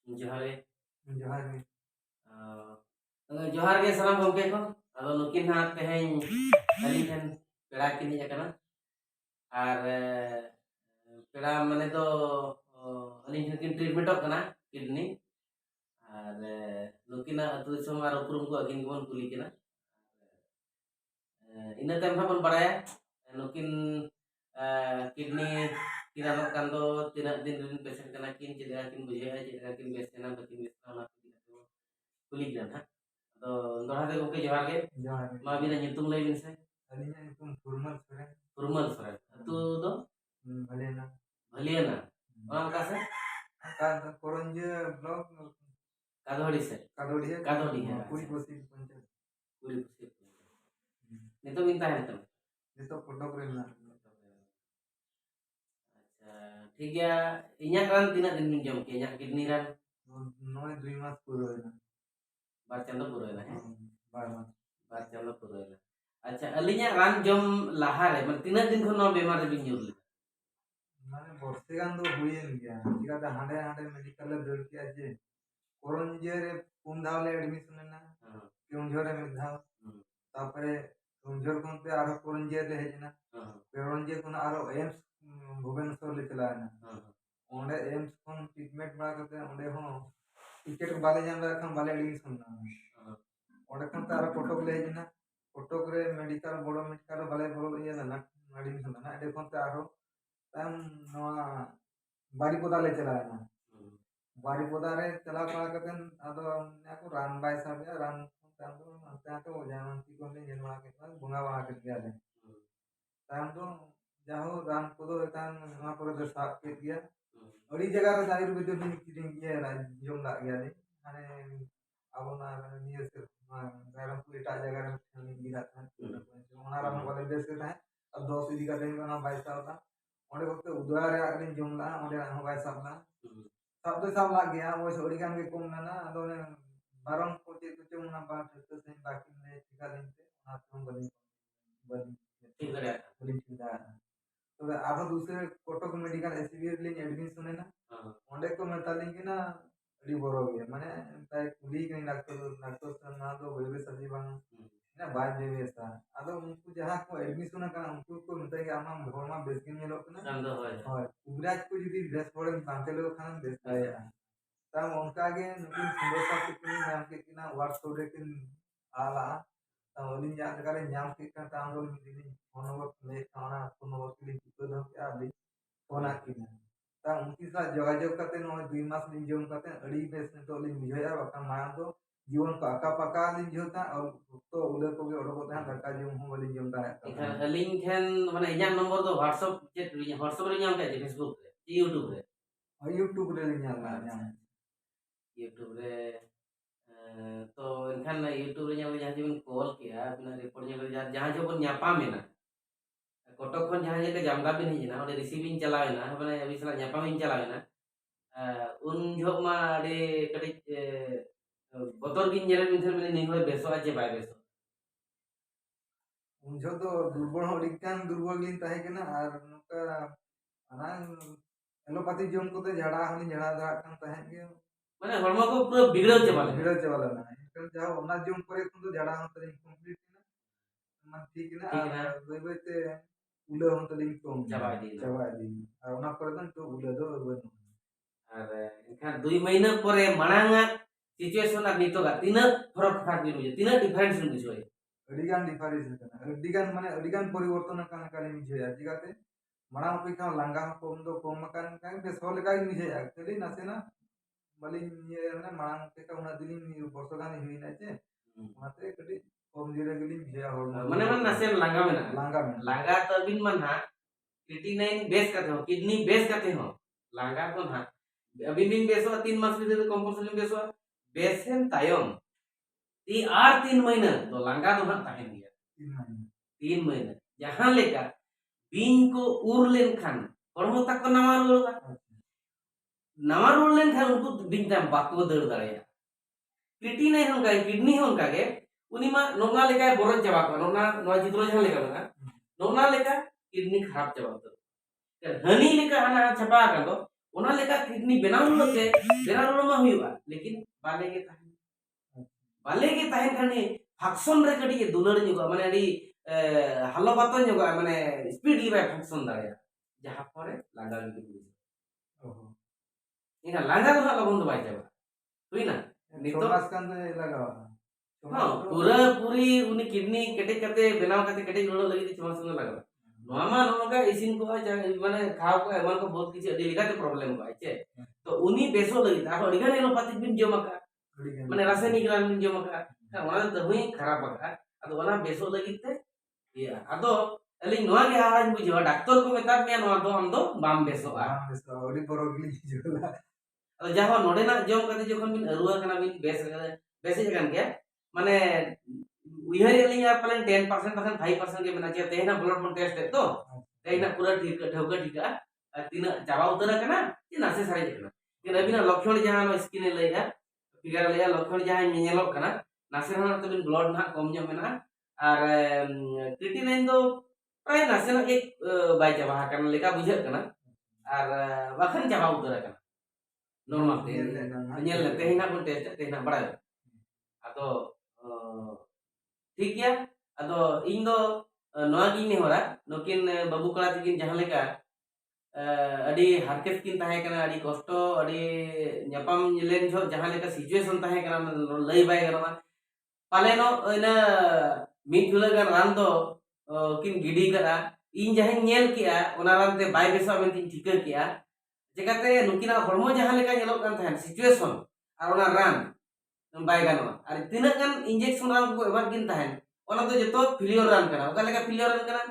जोहार गे जोहार गे जोहार गे सानाम गomke को आदो नुकिन हां तेहें अली ठेन पेड़ा किन हेज अकना आर पेड़ा माने दो अली ठेन किन ट्रीटमेंट कना किडनी आर नुकिना अतु दिसम आर उपरुम को अगिन बन कुली किना ina tem bon baraya नुकिन किडनी किरानो kan do tidak din rin pesen kana kin cedera kin bujaya cedera kin besena batin besena na kulit dan ha तो दोहा दे गोके जोहार गे जोहार गे मा बिना nyutung lay bin se अलिnya nyutum Furman Soren tu do भलेना Bhaliana orang ka se का कोरंजे block Kadhodi se कादोड़ी है पूरी Kosi panchayat Puri Pusip nito minta है तुम ये तो फोटो करे ना अच्छा ठीक है इन्या kan tina din min jom ke nya kidney ran नॉय 2 मास पूरा है ना bar chando puro है बार मास bar chando puro है अच्छा अलिnya ran jom lahar है मतलब tina दिन खन no बेमार bin nyur माने बरसे गान दो हुईन गया चिकाते हांडे हांडे मेडिकल ले दर किया जे कोरंजे रे पुन धावले एडमिशन ना केउंझर में धाव तापरे केउंझर कोनते आरो कोरंजे ले हेजना कोरंजे कोन आरो एम्स भुवनेश्वर ले चला ना ओंडे एम्स कोन ट्रीटमेंट बा करते ओंडे हो टिकट बाले जान रा खन बाले एडमिशन ना ओंडे कोन तारो फोटो ले हेजना फोटो करे मेडिकल बड़ो मेडिकल बाले बड़ो ये ना एडमिशन ना एडे कोनते आरो तम नवा बारीपोदा ले चला ना बारीपोदा रे चला पड़ा कतन अदो नाको रान बाय साबे रान तम तो ता तो जान की को ले जनवा के बुंगा बना के दिया दे तम तो जाहो रान को दो तम वहां पर दे साफ के दिया अड़ी जगह रे आयुर्वेद में किडिंग ये जोम ला गया दे माने अब ना निये से गरम को एटा जगह रे ठंडी गिरा था ओना रान वाले बेस के था अब 10 इदी का दिन ना 22 साल था ओंडे वक्त उदरा रे आकलिन जोमला ओंडे हो बाय साबला सब तो सब लाग गया वो सोड़ी काम के कम ना अदो ने बारम को जे तो ना बात तो से बाकी ने ठिका दिन से ना तुम बनी बनी ठीक है बनी ठिका तो आधा दूसरे कोटक मेडिकल एसबीआई ले एडमिशन है ना ओंडे को मेतालिन के ना अड़ी बरो गया माने ताई कुली के डॉक्टर ना तो वेबे सजी बांग ना बाय देवे सा आदो उनको जहां को एडमिशन का उनको को मिलता है कि आमा भरमा बेसकिन में लोग ना चंदो होय হয় उबराज को যদি বেশ পড়ে বাঁধতে লোক খান বেশ পায় তাম অনকাগে নতুন সুন্দরতা কিনি নাম के किना व्हाट्सएप रे किन आला ताम ओलिन जा जगह नाम के का ताम रोल मिली फोन नंबर ले खाना फोन नंबर के लिए तो दो के आबी फोन आकिना ताम उनकी साथ जोगाजोग करते नो 2 मास दिन जोन करते अड़ी बेस ने तो लिन बुझाया बका मां तो जीवन को आका पका लिन जोता और तो उधर को भी ऑर्डर होता है दरका जो हम वाली जोता है इखान लिंक ठेन माने इन्या नंबर दो व्हाट्सएप रे ᱧᱟᱢ ᱠᱟᱭ फेसबुक रे यूट्यूब रे यूट्यूब रे ᱧᱟᱢ ᱧᱟᱢ यूट्यूब रे तो इनखान यूट्यूब रे ᱧᱟᱢ जहां जे बन कॉल किया बिना रिपोर्ट ᱧᱟᱢ जहां जो बन ᱧᱟᱯᱟᱢ एना कोटक खन जहां जे के जामगा बिन हिजना ओडे रिसीविंग चलावेना माने अभी सला ᱧᱟᱯᱟᱢ इन चलावेना उन झोक मा अडे कटि बतौर गिन जेरे बिन थर बिन नहीं होय बेसो आज बाय बेसो उन जो तो दुर्बल हो लिखान दुर्बल गिन ताहे के ना और नुका अना एलोपैथी जोम को तो झड़ा हनी झड़ा दा kan ताहे के माने हरमो को पूरा बिगड़ल चबाले ना इनकन जाओ ओना जोम करे कुन तो झड़ा हम तरी कंप्लीट ना मन ठीक ना वे वे ते उले हम तरी कम चबा दी और ओना पर तो उले दो वे और इनखान 2 महीना परे मणांगा सिचुएशन आ नितोगा तीना फरक फाक बिन बुझे तीना डिफरेंस बिन बुझे अडिगान डिफरेंस kana अडिगान माने अडिगान परिवर्तन kana kali बुझे जिगाते मणा अपेक्षा लांगा कम दो कम kan kan बेस होले का बुझे एक्चुअली नसे ना बलिन ये ना मणा अपेक्षा उना दिलिन वर्ष गान हुई ना जे माते कटी कम दिरे गलिन बुझे हो माने मन नसे लांगा तबिन मन हा क्रिएटिनाइन बेस करते हो किडनी बेस करते हो लांगा को हा अभी दिन बेसो 3 मास में तो कंपल्सरी बेसो बेसेन तायम ती आर 3 महीना तो लांगा तो ना ताहेन गया 3 महीना जहां लेका बीन को उर लेन खान हरमो तक को नवा रुल लेन खान उनको बीन टाइम बाको दर दाड़िया क्रिएटिनाइन होगा किडनी होगा के उनी मा नोना लेका बोरन चाबा को नोना नवा चित्र जहां लेका बना नोना लेका किडनी खराब चाबा तो हनी लेका हना छपा का तो ओना लेका किडनी बनाव मा हुआ लेकिन बाले के ताहेन खानी फंक्शन रे कड़ी दुलड़ जोगा माने अड़ी हल्लो बातो जोगा माने स्पीडली बाय फंक्शन दाड़े जहां परे लांगा गिदी बुझे ओहो इना लांगा तो लगन दो बाय जाबा हुईना नितो छोमास कान दो लगावा हां पूरा पूरी उनी किडनी केटे कते बनाव कते केटे लोड़ लगी छमा संग लगा नोमा नोका इसिन को माने खाव को एमन को बहुत किछि अडी लिगाते प्रॉब्लम को आछे तो उनी बेसो लगी ता अडिगान एलो पाति बिन जमका माने रासायनिक रान बिन जमका ओना तो हुई खराब बका अदो ओना बेसो लगी ते या अदो अली नोआ के हाराज बुझो डॉक्टर को मेता मिया नोआ दो हम दो बाम बेसोआ ओडी परगली जोला अदो जाहो नोडे ना जम कते जखन बिन अरुआ कना बिन बेसे जगन के माने उइहर एली या पलन 10% 5% के बना के तेना ब्लड मन टेस्ट है तो तेना पूरा ठीक ढोका ठीक तीना चाबा उतर कना कि नासे सारे कना कि अबिना लक्षण जहां स्किन लेया फिगर लेया लक्षण जहां नेलो कना नासे ना तो बिन ब्लड ना कम जो मेना और क्रिएटिनिन दो प्राय नासे ना एक बाय चाबा कना लेका बुझे कना और बखन चाबा उतर कना नॉर्मल ते नेल तेना को टेस्ट तेना बड़ा अदो ठीक गया अदो इन दो नोआ गिन नेहरा नकिन बाबू कला तकिन जहां लेका अडी हारकेत किन ताहे कना अडी कष्ट अडी न्यापाम लेन जो जहां लेका सिचुएशन ताहे कना लई बाय गना पालेनो इना मिट हुला गन रान दो किन गिडी करा इन जहां नेल किया ओना रान ते बाय बेसा मेन तिन ठिका किया जेकाते नुकिना हरमो जहां लेका नेलो कान थान सिचुएशन और ओना रान बाय गानो और तिना गन इंजेक्शन रान को एमा किन ताहे ओना तो जतो फिलियर रान कना ओका लेका फिलियर रान कना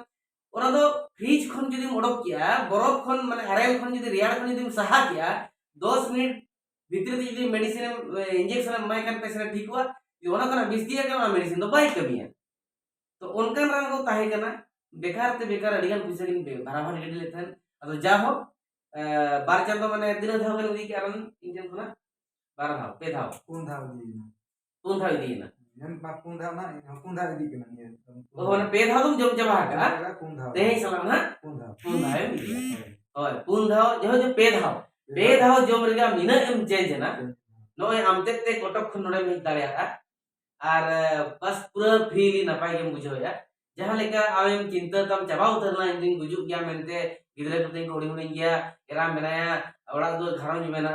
ओना तो फ्रिज खन जदि ओडक किया बरफ खन माने अरेल खन जदि रियार खन जदि सहा किया 10 मिनट भीतर जदि मेडिसिन इंजेक्शन माय कान पेशेंट ठीक हुआ ओना कना 20 दिया कना मेडिसिन तो बाय कमिया तो उनकान रान को ताहे कना बेकार ते बेकार अडिगान पैसा दिन बराबर गिडी लेथन अदो जाहो बार चांदो माने दिन धाव गन उदी के आरन इंजन खना बार धाव पे धाव पुन धाव दी दीना नेन पा पुन धाव ना पुन धाव दी के ना ये ओ माने पे धाव तुम जम जमा का पुन धाव तेही सलाम ना पुन धाव ओय पुन धाव जो पे धाव जम रेगा मिना एम चेंज ना नोय आमते ते कोटक खन नोडे मिल दाड़िया और बस पूरा फ्रीली नपाय गेम बुझोया जहां लेका आमेम चिंता तम चाबा उतरना इंदिन गुजुक गया मेनते गिदरे को तेन कोडी हुडिन गया एरा मेनाया ओड़ा दो घरन मेना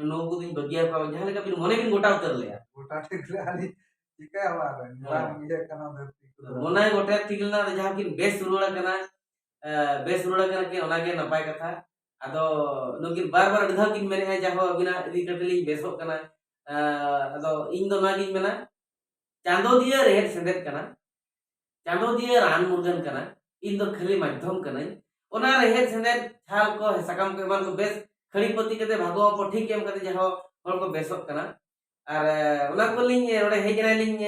नो को दिन बगिया को जहां लेका बिन मोने बिन गोटा उतर लेया गोटा ठीक ले आली चिका हवा रा मिया कना धरती मोना गोटा ठीक ना जहां किन बेस रुड़ा कना के ओना के नपाय कथा अदो नोकिन बार बार अडधा किन मेने जाहो बिना इदी कटली बेसो कना अदो इन दो ना किन मेना चांदो दिया रेड सेंदेत कना चांदो दिया रान मुर्गन कना इन दो खाली माध्यम कना ओना रेड सेंदेत छाल को सकाम को एमान को बेस खड़ी पति कते भागो को ठीक एम कते जाहो हर को बेसो कना और ओना को लिंग रोडे हे जना लिंग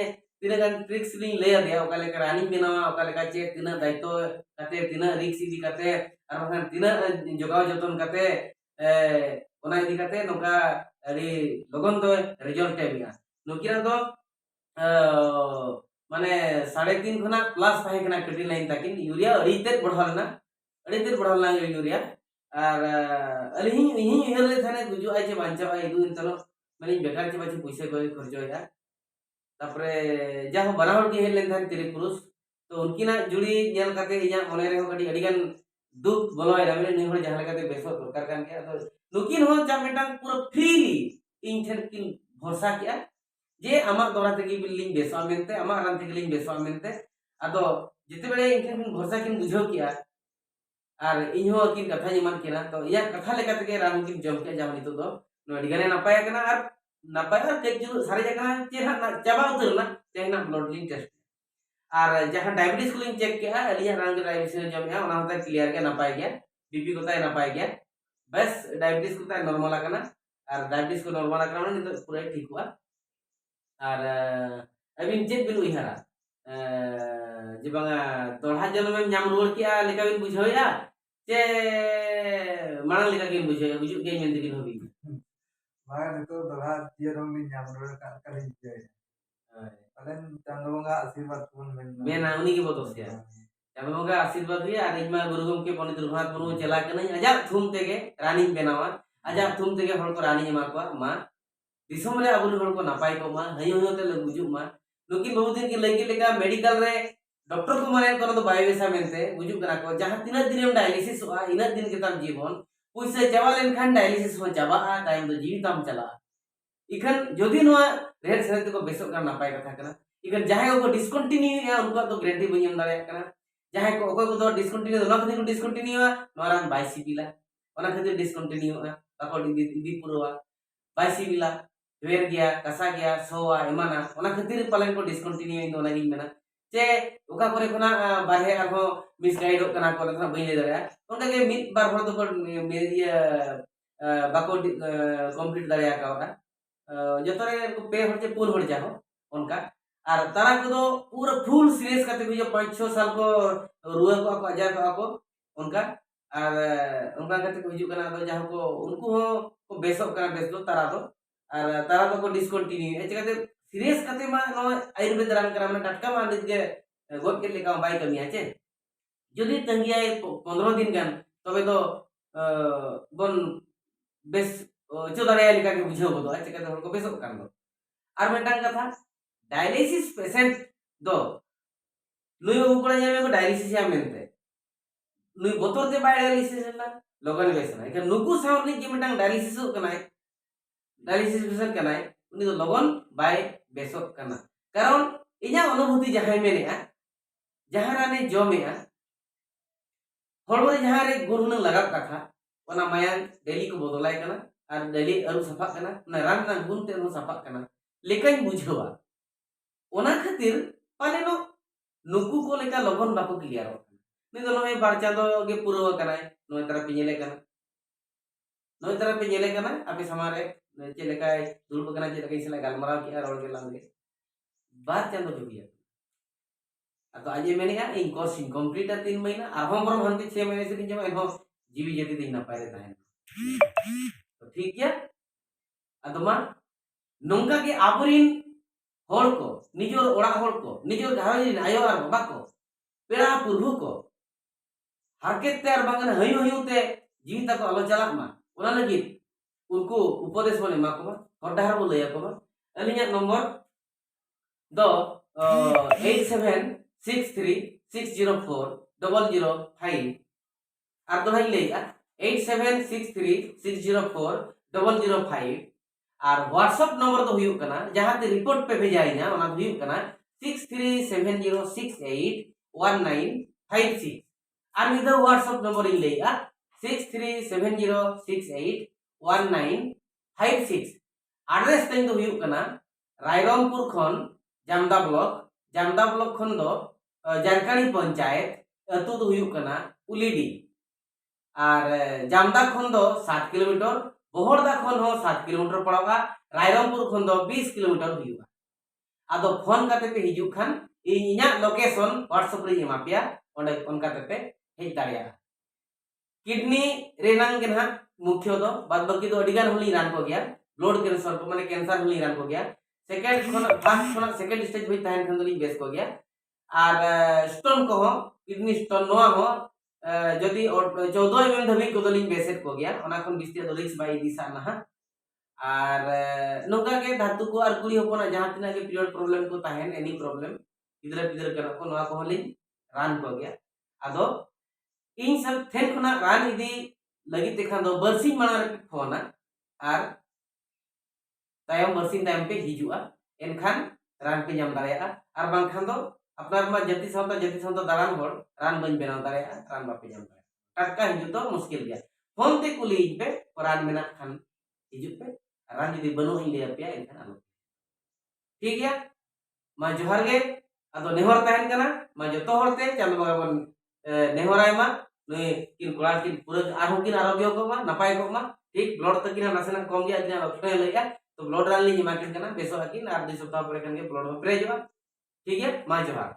तीना गान ट्रिक्स लिंग ले दिया ओका लेका रानी बनावा ओका लेका चेक तीना दायित्व कते तीना रिक्स इदी कते और बखान तीना जोगाव जतन कते ओना इदी कते नोका अडी लगन तो रिजल्ट एमिया नुकिना तो माने 3.5 खना प्लस ताहे कना कटी लाइन ताकिन यूरिया अडीते बढ़ालना यूरिया और अली ही हेले थाने गुजु आइचे बांचा इदु इंतनो माने बेकार के बाची पैसे को खर्चोया तापरे जाहो बनावट के हेले थाने तिरे पुरुष तो उनकिना जुड़ी नेल कते इया मने रे कडी अडिगान दुख बोलय रामे नि होड़ जहां कते बेसो दरकार कान के तो लुकिन हो जा मेटान पूरा फ्रीली इन ठन किन भरोसा किया जे आमा दोरा तकी बिल्डिंग बेसो मेनते आमा रान तकी लिंग बेसो मेनते अदो जिते बेले इन ठन भरोसा किन बुझो किया और इहो किन कथा जमान किना तो या कथा लेका तके रान किन जम के जाम नितो दो नो अडिगाने नपाय कना और नपाय के जु सारे जगह चेहरा चाबा उतरना तेना ब्लड लिंग टेस्ट और जहां डायबिटीज को लिंग चेक किया अलिया रान के डायबिटीज जम है ओना होता क्लियर के नपाय गया बीपी को ताय नपाय गया बस डायबिटीज को ताय नॉर्मल आकना और डायबिटीज को नॉर्मल आकना माने तो पूरा ठीक हुआ और अबिन चेक बिन उइहारा जे बांगा दोढ़ा जन्म में नाम रुड़ किया लेका बिन बुझोया जे माना लेका किन बुझोया बुझु के मेन दिकिन होबी माया नितो दोढ़ा जिया रंग नि नाम रुड़ का कली जे पलन चंदबंगा आशीर्वाद कोन मेना उनी के बतोसिया चंदबंगा आशीर्वाद हुई और इमा गुरु गम के पंडित रघुनाथ मुर्मू चला कनई आजा थुम तेगे रानी बनावा आजा तुम तेगे हर को रानी एमा को मा दिसम रे अबुल हर को नापाय को मा हयो हयो ते गुजुक मा नुकिन बहुत दिन की लगी लेका मेडिकल रे डॉक्टर को माने कोनो तो बायोवेसा मेनते गुजुक करा को जहां तीना दिन में डायलिसिस होआ इना दिन के ताम जीवन पैसा चाबा लेन खान डायलिसिस हो चाबा टाइम दो जीवित ताम चला इखन जदि नोआ रेड सेने को बेसो का नापाय कथा कना इखन जहां को डिस्कंटिन्यू या उनको तो ग्रेंटी बनी हम दाड़े कना जहां को ओको तो डिस्कंटिन्यू ना खातिर डिस्कंटिन्यू नोरान बाय सिबिला ओना खातिर डिस्कंटिन्यू ताको इदी पुरवा बाय सिबिला वेर गया कसा गया सोवा एमाना ओना खातिर पालन को डिस्कंटिन्यू इन दोना गिन मेना जे ओका करे कोना बाहे आरो मिसगाइड कना को ना बई ले दाड़ा ओंडे के मिट बार हर तो मेरिया बाको कंप्लीट दाड़िया का जतरे पे हर जे पुल हर जाहो उनका और तारा को तो पूरा फुल सीरियस करते को जो 5-6 साल को रुआ को अजार को उनका और उनका करते को हिजु कना तो जहां को उनको को बेसो कना बेस दो तारा तो को डिस्कंटिन्यू ए चकाते सीरियस करते मा नो आयुर्वेद रान करा माने टटका मा लिज के गोट के लेका बाय कमिया चे जदि तंगिया 15 दिन गान तबे तो बन बेस चो दाड़िया लेका के बुझाव बदो चकाते हर को बेसो कान दो और मेटांग कथा डायलिसिस पेशेंट दो नुई उकड़ा जामे को डायलिसिस या मेनते नुई बोतोर ते बाय डायलिसिस ना लोगन बेसना इका नुकु सावनी जे मेटांग डायलिसिस कनाय डायलिसिस पेशेंट कनाय उनी तो लोगन बाय बेसो कना कारण इया अनुभूति जहां मेनेआ जहां राने जमेआ हरमो जहां रे गुण लगा कथा ओना माया डेली को बदलाय कना और डेली अरु सफा कना ना रान ना गुण ते सफा कना लेकिन बुझवा ओना खातिर पालेनो नुकु को लेका लगन बाको क्लियर नि तो नय बारचा दो गे पुरो कना नय तरह पे नेले कना आपे समारे जे लेका दुलब कना जे लेका इसला गालमरा के रोड के लांगे बात चांदो जुगिया अतो आजे मेनेया इन कोर्स इन कंप्लीट 3 महीना आरहम बरम हंते 6 महीने से जमा एहो जीवी जति दिन ना पाए ताहेन तो ठीक गया अतो मा नोंका के आबरिन हर को निजोर ओड़ा हर को निजोर घावजिन आयो आर बाबा को पेड़ा पुरहु को हारकेत ते आर बांगन हयु हयु ते जीविता को आलो चला मा ओना लगी उनको उपदेश बोले मा को हर डहर बो लया को अलिया नंबर दो 8763604005 आर तो हई लेया 8763604005 और व्हाट्सएप नंबर तो हुई कना जहां ते रिपोर्ट पे भेजाई ना ओना हुई कना 6370681956 और निदा व्हाट्सएप नंबर इन लेया 6370681956 एड्रेस तइन तो हुई कना रायरंगपुर खन जामदा ब्लॉक खन दो जानकारी पंचायत अतु तो हुई कना उलीडी और जामदा खन दो 7 किलोमीटर बोहरदा खन हो 7 किलोमीटर पड़ागा रायरंगपुर खन दो 20 किलोमीटर हुआ आदो फोन करते पे हिजु खान इना लोकेशन व्हाट्सएप रे एमा पिया ओंडे फोन करते पे हेज दाड़िया किडनी रेनांग के ना मुख्य दो बाद बाकी तो अडिगान होली रान को गया ब्लड कैंसर को माने कैंसर होली रान को गया सेकंड खन फर्स्ट खन सेकंड स्टेज होई ताहन खन दोली बेस को गया और स्टोन को हो किडनी स्टोन नोआ हो जदि 14 एमएम धबी को दोली बेसेट को गया ओना खन बिस्ती दो रिक्स बाई दिसा ना और नोका के धातु को और कुड़ी होपना जहां तना के पीरियड प्रॉब्लम को ताहन एनी प्रॉब्लम इधर करा को नोआ को होली रान को गया आदो इन सब थेन खना रान इदी लगी तेखा दो बरसिंग माना रे फोना और तायम बरसिंग टाइम पे हिजुआ एनखान रान पे जम दाड़िया और बांखान दो अपना मा जति सावता दारान होड़ रान बन बनाव दाड़िया रान बापे जम दाड़िया टटका हिजु तो मुश्किल गया फोन ते कुली पे रान मेना खान हिजु पे रान जदि बनो इन ले पे एनखान आलो ठीक गया मा जोहार गे अदो नेहर ताहन कना मा जतो होड़ते चांद बगा बन नेहराय मा नय किन कोड़ा किन पूरा आरो किन आरोग्य को मा नपाय को मा ठीक ब्लड तकिन नासेना कम गया दिना लक्षण लइया तो ब्लड रान ली मा किन कना बेसो आकिन आर 2 सप्ताह परे कन के ब्लड में प्रेजवा ठीक है मा जोहार।